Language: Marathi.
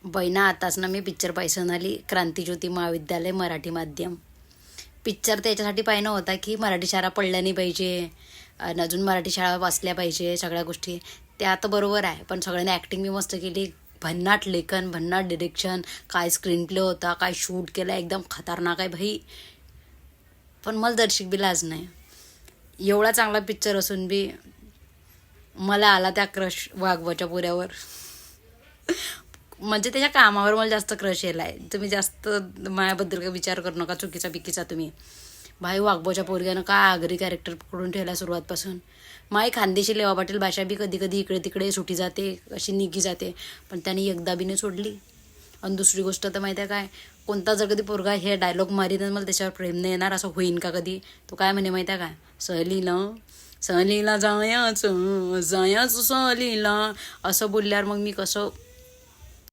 बहिणा आताच ना मी पिक्चर पाहिसून आली, क्रांतीज्योती महाविद्यालय मराठी माध्यम. पिक्चर त्याच्यासाठी पाहिणं होता की मराठी शाळा पडल्या नाही पाहिजे आणि अजून मराठी शाळा वाचल्या पाहिजे, सगळ्या गोष्टी त्या तर बरोबर आहे. पण सगळ्यांनी ॲक्टिंग बी मस्त केली, भन्नाट लेखन, भन्नाट डिरेक्शन, काय स्क्रीन प्ले होता, काय शूट केलं, एकदम खतरनाक आहे भाई. पण मला दर्शिक बी लाज नाही. एवढा चांगला पिक्चर असून बी मला आला त्या क्रश वाघबाच्या पुऱ्यावर. म्हणजे त्याच्या कामावर मला जास्त क्रश येला आहे. तुम्ही जास्त माझ्याबद्दल काही विचार करू नका चुकीचा बिकीचा. तुम्ही भाई वाघबोच्या पोरग्यानं काय आगरी कॅरेक्टर पकडून ठेवला सुरुवातपासून. माई खानदेशी लेवा पाटील भाषा बी कधी कधी इकडे तिकडे सुटी जाते, अशी निघी जाते, पण त्याने एकदा बी नाही सोडली. आणि दुसरी गोष्ट तर माहिती आहे काय, कोणता जर कधी पोरगा हे डायलॉग मारीन मला त्याच्यावर प्रेम नाही येणार असं होईन का कधी. तो काय म्हणे माहिती आहे काय, सहलीला सहलीला जायाचं जायाचं सहलीला, असं बोलल्यावर मग मी कसं